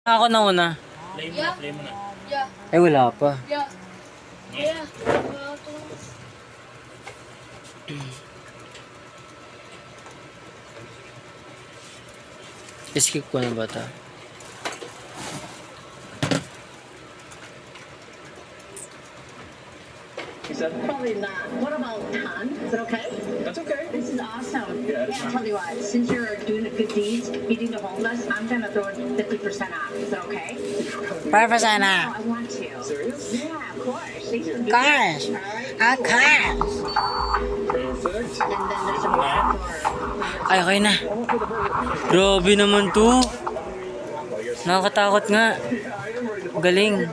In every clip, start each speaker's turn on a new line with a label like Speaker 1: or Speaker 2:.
Speaker 1: Ako na una.
Speaker 2: Play mo na.
Speaker 1: Ay, wala pa. Skip ko na ba ito?
Speaker 3: He said,
Speaker 4: Probably not. What about ton? Is it okay?
Speaker 3: that's okay.
Speaker 4: This is awesome.
Speaker 3: Yeah, it's
Speaker 4: I'll tell you what, since you're doing the good deeds, feeding the homeless, I'm gonna throw it 50% off. Is that okay?
Speaker 1: 5%
Speaker 4: No,
Speaker 1: na.
Speaker 4: I want to.
Speaker 3: Serious?
Speaker 4: Yeah, of course. Thanks for doing
Speaker 1: Gosh.
Speaker 4: it. All right.
Speaker 1: Akas!
Speaker 3: Perfect.
Speaker 4: And then there's a more for
Speaker 1: Ay, okay na. Grabe naman to. Nakakatakot nga. Galing.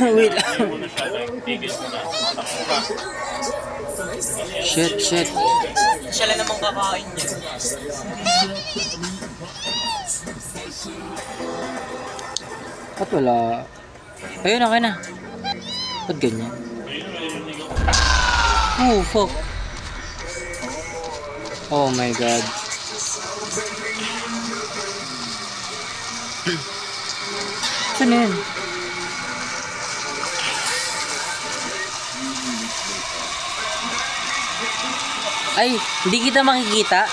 Speaker 1: Wait. Shit.
Speaker 2: Siya lang namang kakain niya.
Speaker 1: Ba't wala? Ayun, okay na. Ba't ganyan? Oh, fuck. Oh my god. Saan yun? Ay, hindi kita makikita.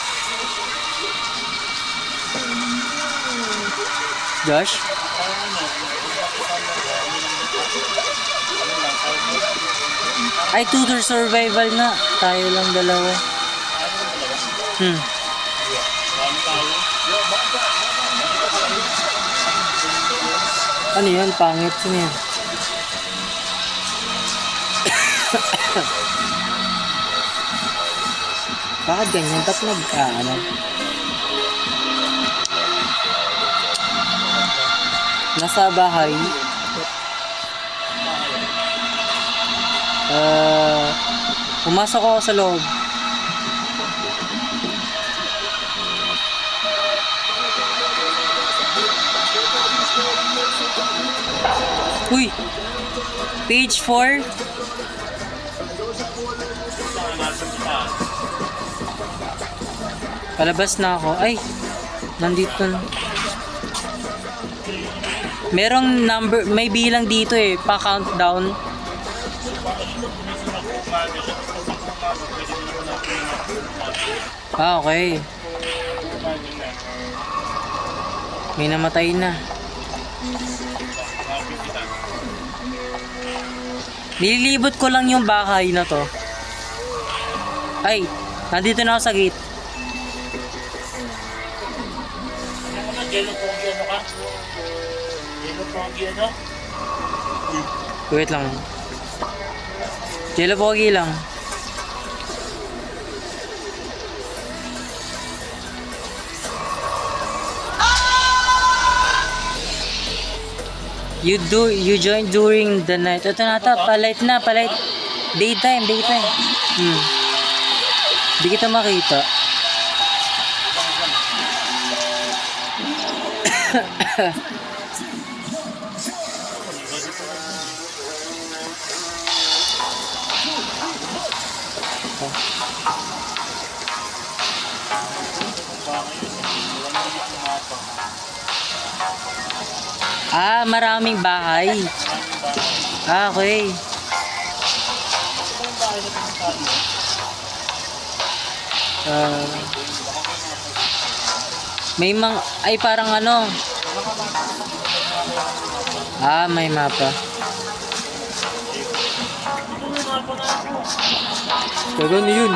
Speaker 1: Josh? Ay, tutor survival na. Tayo lang dalawa. Ano yun? Pangit yun yan. Bakit ganyan? Ba't nagkaano? Nasa bahay. Pumasok ako sa loob. Uy! Page 4. Palabas na ako. Ay! Nandito na. Merong number, may bilang dito eh, pa-countdown. Ah, okay. May namatay na. Nililibot ko lang yung bahay na to. Ay, nandito na ako sa gate.
Speaker 2: Yellow pogi ano ka? Yellow pogi ano?
Speaker 1: Wait lang. Jello pogi lang. You join during the night. Ito na ito, palight na. Daytime. Hindi kita makita. Ah, maraming bahay. Ah, okay. May ay parang ano. Ah, may mapa. Gagano yun.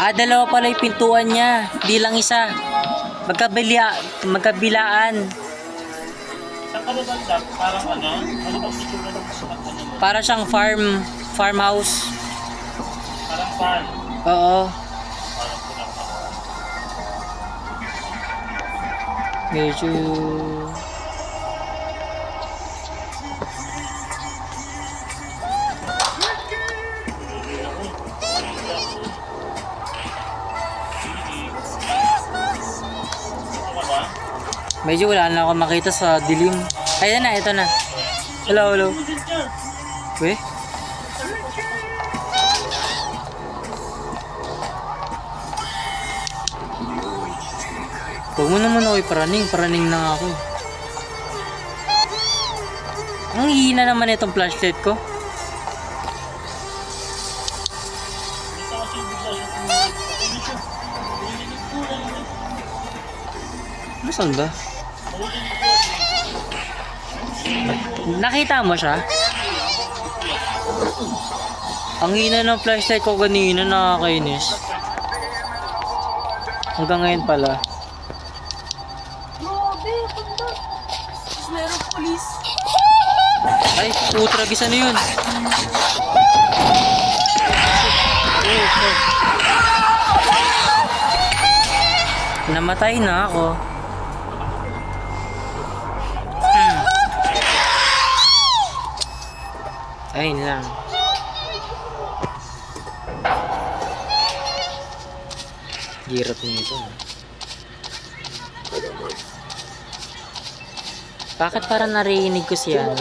Speaker 1: Ah, dalawa pala yung pintuan niya. Di lang isa. Magkabilaan.
Speaker 2: Saan ka ba banda? Parang ano? Ano bang itsura ng sukat ano mo?
Speaker 1: Para siyang farmhouse.
Speaker 2: Parang farm.
Speaker 1: Oo.
Speaker 2: Parang pinaka.
Speaker 1: Medyo... Medyo wala na ako makita sa dilim. Ayan na, ito na. Hello. Weh? Huwag mo naman ako iparaning. Paraning na nga ako. Ang hihina naman itong flashlight ko.
Speaker 2: Basta kasi bigla siya tumulog. Ano siya? Narinig ko lang yun.
Speaker 1: Nasaan ba?
Speaker 2: Narinig ko.
Speaker 1: Nakita mo siya? Ang hina ng flashlight ko kanina, nakakainis. Hanggang ngayon pala.
Speaker 5: Grabe, ganda. Tapos merong polis.
Speaker 1: Ay, putra, gisa na yun. Oh, shit. Namatay na ako. Ayun lang. Hirap nito. Bakit parang narinig ko siya?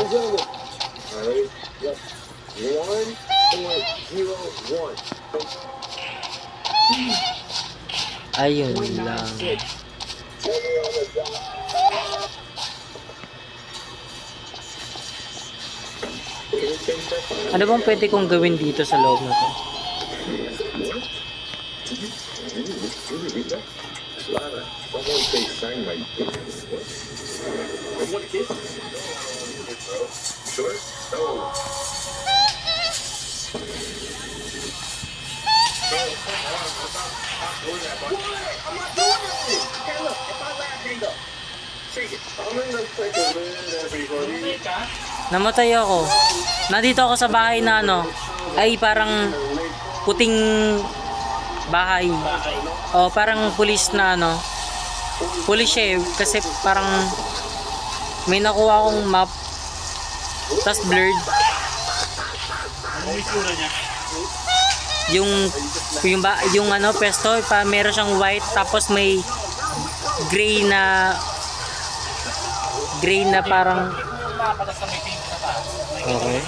Speaker 1: Ayun lang. Ano bang pwede kong gawin dito sa loob na to? Namatay ako. Nandito ako sa bahay na ano, ay parang puting bahay. O parang pulis na ano. Pulis siya eh, kasi parang may nakuha akong map. Tas blurred.
Speaker 2: Ano yung itsura niya?
Speaker 1: Yung ano pesto, pa meron siyang white tapos may gray na parang
Speaker 2: Makapatas sa may pink sa taas.
Speaker 1: okay.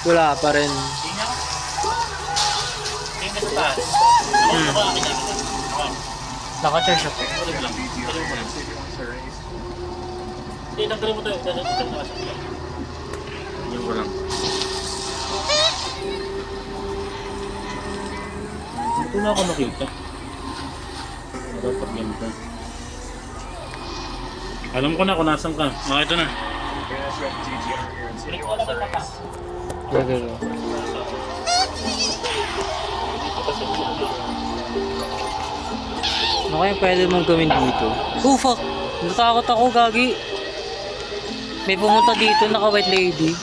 Speaker 1: Wala pa rin.
Speaker 2: Pink na sa taas. Ano ba akin namin?
Speaker 1: Naka-charge ako.
Speaker 2: Balik lang. Balik mo lang. Hindi, tanggalin mo tayo. Tanggalin mo tayo. Balik mo lang. Hindi ko na ako nakita. Dapat ganito. Alam ko na kung nasan ka. Ah, ito na. Balik ko lang ito pa.
Speaker 1: Gagawin. Ano kaya pwede mong gawin dito? Oh fuck! Natakot ako, gagi. May pumunta dito, naka white lady.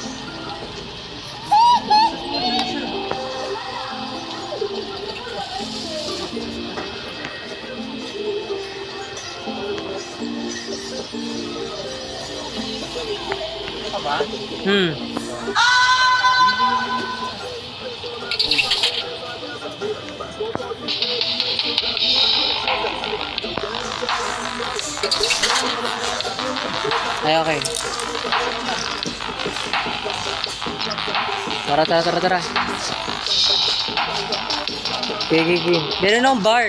Speaker 2: Ano ba?
Speaker 1: Ay, okay. Tara. Okay. Meron akong bar.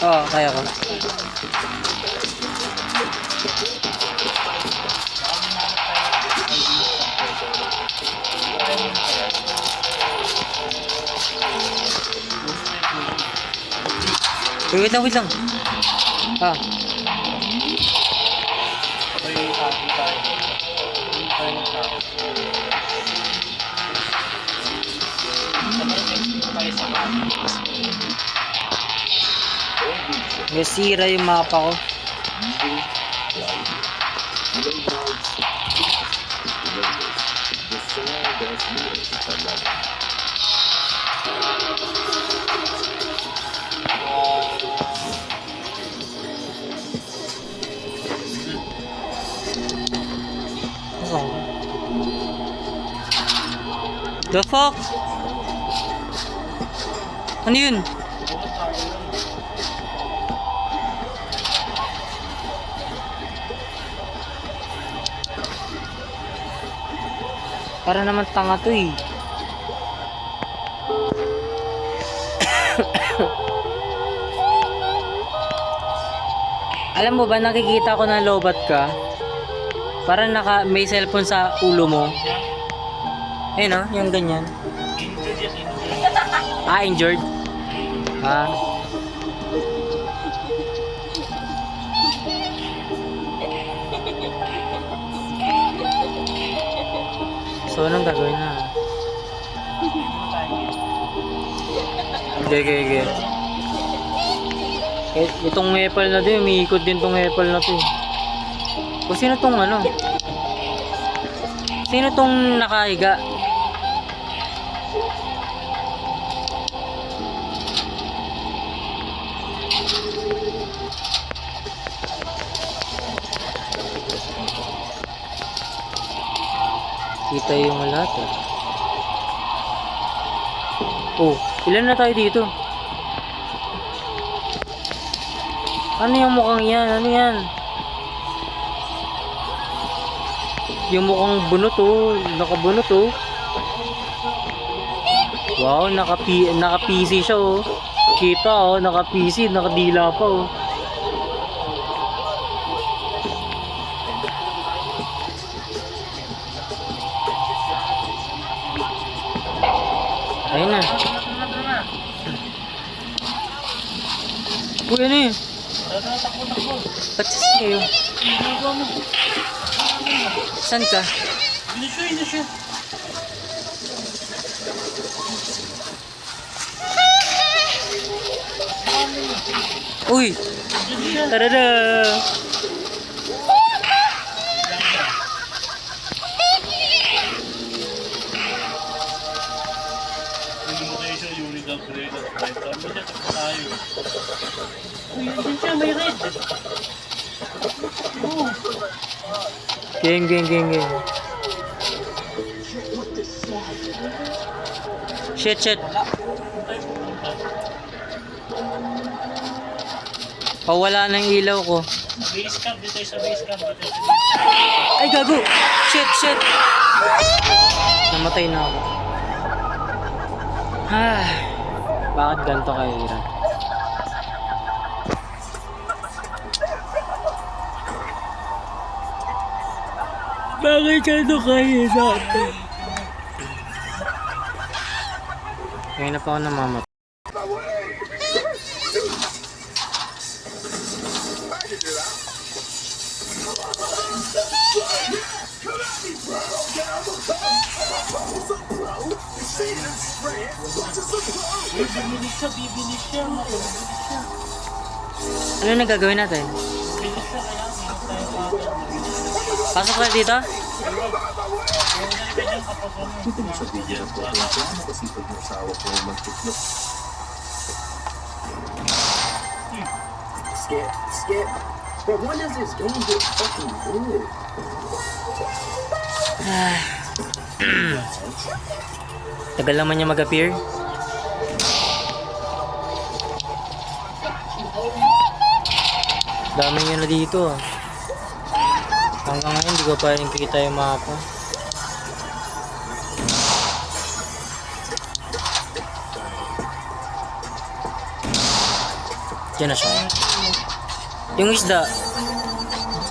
Speaker 1: Oo, kaya ko. Wait lang. Ah. Nasira yung mapa ko. The fuck? Ano yun? Para naman tanga to eh. Alam mo ba, nakikita ko na lobat ka. Parang may cellphone sa ulo mo. Ayun o, yung ganyan.
Speaker 2: Injured yan, injured.
Speaker 1: Ah, injured? Ah. So, anong gagawin na? Okay. Itong Apple na din, umiikot din tong Apple na to. O sino tong ano? Sino tong nakahiga? Kita yung lahat eh. Oh, ilan na tayo dito? Ano yung mukhang yan? Ano yan? Yung mukhang bunot oh. Nakabunot oh. Wow, naka-PC siya oh. Kita oh, naka-PC, nakadila pa oh. Ayun na. Uy, ano yun?
Speaker 2: Takbo.
Speaker 1: Ba't saan kayo?
Speaker 2: Ginagawa mo.
Speaker 1: Saan ka?
Speaker 2: Hindi siya.
Speaker 1: Uy! Tarada!
Speaker 2: Illumination unit upgrade at right time. Hindi takbo tayo. Uy, hindi siya, may red. Oh.
Speaker 1: Geng. Shit. Wala na yung ilaw ko.
Speaker 2: Base camp, dito tayo sa base camp.
Speaker 1: Ay, gago! Shit! Namatay na ako. Bakit ganito kahirap? Bakit ganito kahirap? Ngayon na pa ako namamatay.
Speaker 2: Bibilis siya.
Speaker 1: Ano na gagawin natin?
Speaker 2: Bibilis siya, kaya meron tayo agad.
Speaker 1: Pasok tayo dito?
Speaker 6: Skip. But when does this game get fucking good?
Speaker 1: Tagal naman niya mag-appear. Dami niya na dito ah. Hanggang ngayon hindi ko pa rin kita yung mapa. Diyan na siya. Yung isda,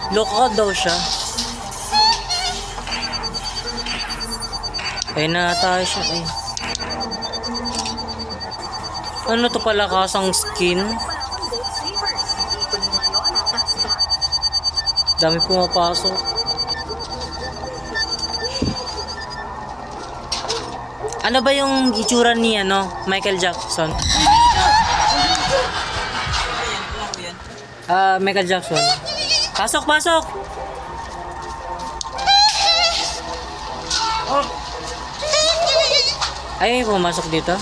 Speaker 1: lookout daw siya. Ayun na tayo siya eh. Ano to pala kasang skin? Dami pumapasok. Ano ba yung itsura ni Michael Jackson? Michael Jackson. Pasok! Ay, pumasok dito.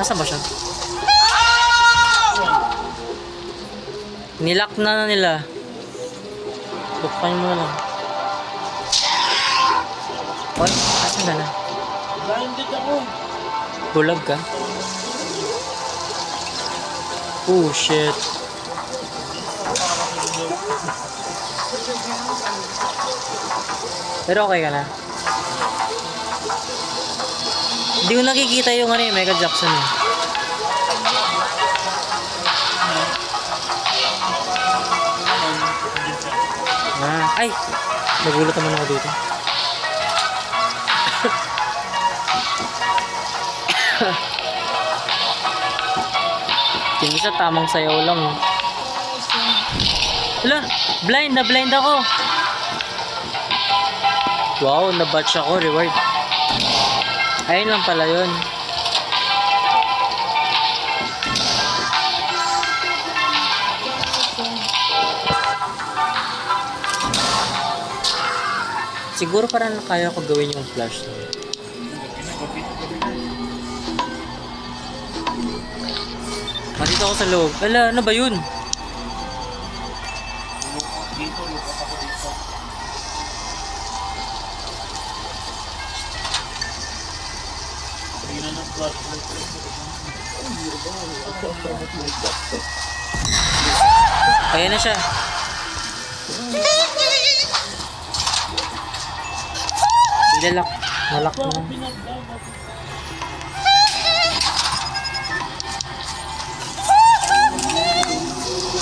Speaker 1: Nasaan ba siya? Nilock na nila. Buksan mo na lang. Oy, asan ka na?
Speaker 2: Blinded ako.
Speaker 1: Bulag ka? Oh, shit. Pero okay ka na? Hindi ko nakikita yung Michael Jackson eh. Ay! Nagulat naman ako dito. Yung isa tamang sayaw lang. Hala! Blind! Na-blind ako! Wow! Na-batch ako. Reward. Ayun lang pala yun. Siguro parang kaya ko gawin yung flash na. Dito ako sa loob. Ala, ano ba yun?
Speaker 2: Dito, lupat ako dito. Tingnan ng flashlight.
Speaker 1: Ayan na siya. Ilalak. Nalak na.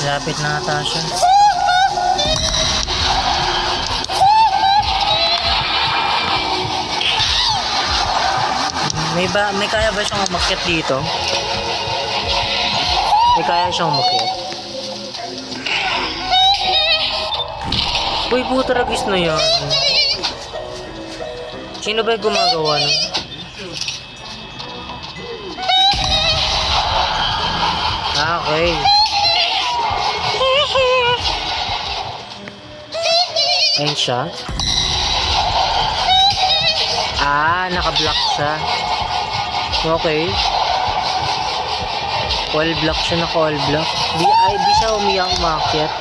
Speaker 1: Lapit na ata siya. May kaya ba siyang umakyat dito? May kaya siyang umakyat. Uy, puta ragis na yan. Sino ba yung gumagawa nun? Okay. Ayun siya. Naka-block siya. Okay. Wall block siya, naka-wall block. Di siya umakyat.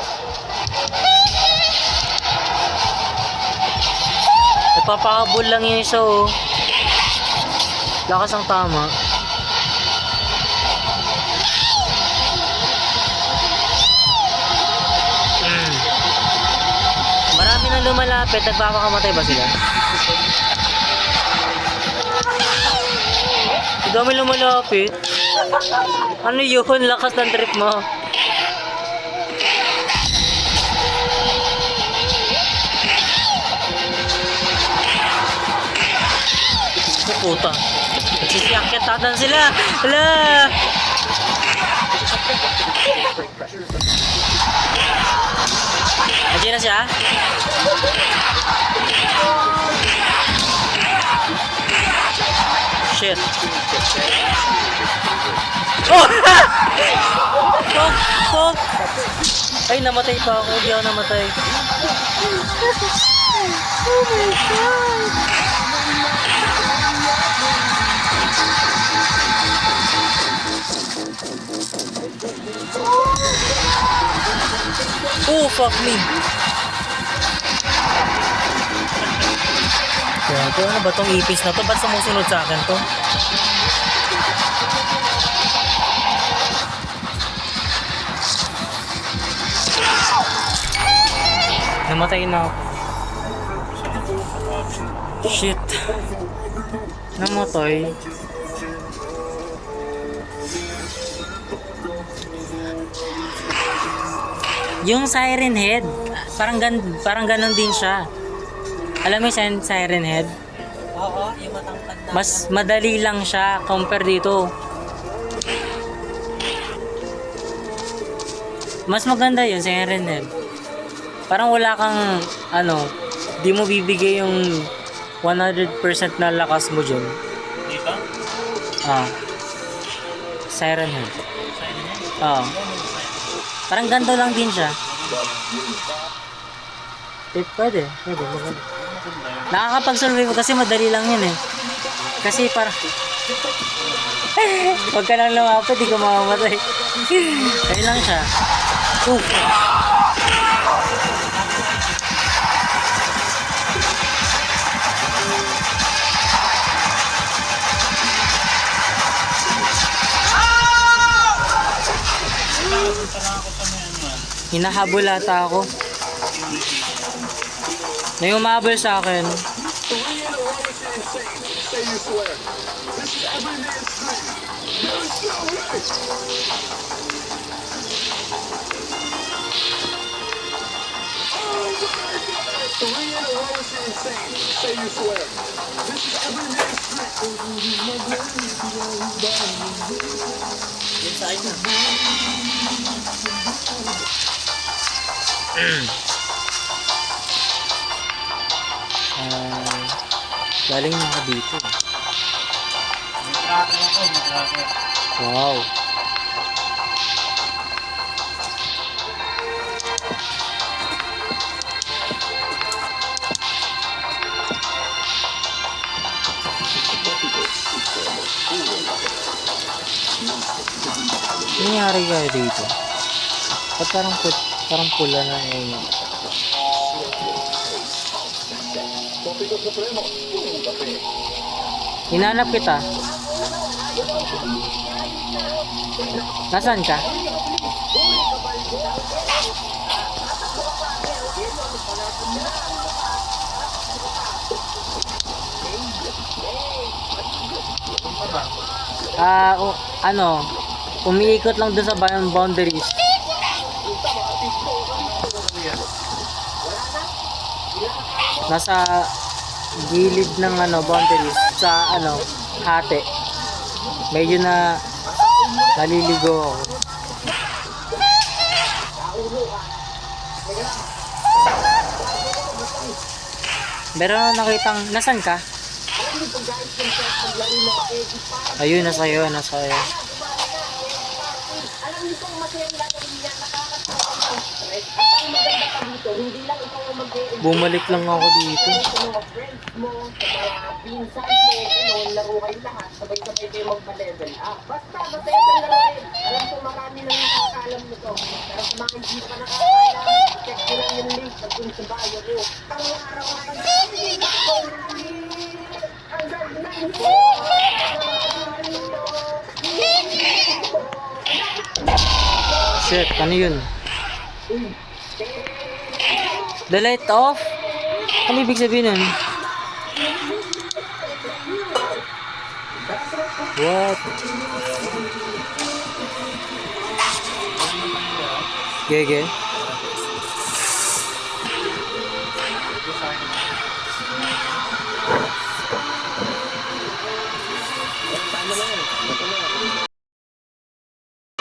Speaker 1: Nagpapahabol lang yung isa, oh. Lakas ang tama. Marami nang lumalapit. Nagpapakamatay ba sila? Dami lumalapit. Ano yun? Lakas ng trip mo. Puta. Nagsisiyakit tatan sila. Hala! Nandiyan na siya? Shit. Oh! Fuck! Ay, namatay pa ako. Hindi ako namatay. Oh my God! Oh, fuck me. Grabe, ano ba tong ipis na to? Ba't sumusunod sa akin to? Namatay na ako. Shit. Namatay. Yung siren head, parang ganun din siya. Alam mo yung siren head?
Speaker 5: Oo, yung matangkad na.
Speaker 1: Mas madali lang siya compare dito. Mas maganda yun, siren head. Parang wala kang, di mo bibigay yung 100% na lakas mo dyan.
Speaker 2: Dito?
Speaker 1: Siren head.
Speaker 2: Siren head?
Speaker 1: Parang ganito lang din siya. Pwede. Maganda. Nakakapag-survive kasi madali lang yun eh. Kasi parang huwag ka lang lumapit, di ka mamamatay. Ayun lang siya. Hinahabol ata ako. May umabol sa akin.
Speaker 6: 3 in a row is insane. Say you swear. This is every man's trick.
Speaker 5: Yung sa akin na.
Speaker 1: Galing na ako dito.
Speaker 2: May tracker ako, may tracker.
Speaker 1: Wow. Ano nangyari kaya dito? Ba't parang pula na eh. Hinanap kita. Nasaan ka? Umiikot lang dun sa boundaries. Nasa gilid ng boundaries sa hati. Medyo na naliligo ako. Meron nakitang nasan ka? Ayun, nasa iyo. Bumalik lang ako dito. Shit, ano yun? The light off? Ano ibig sabihin nun? What? Gege?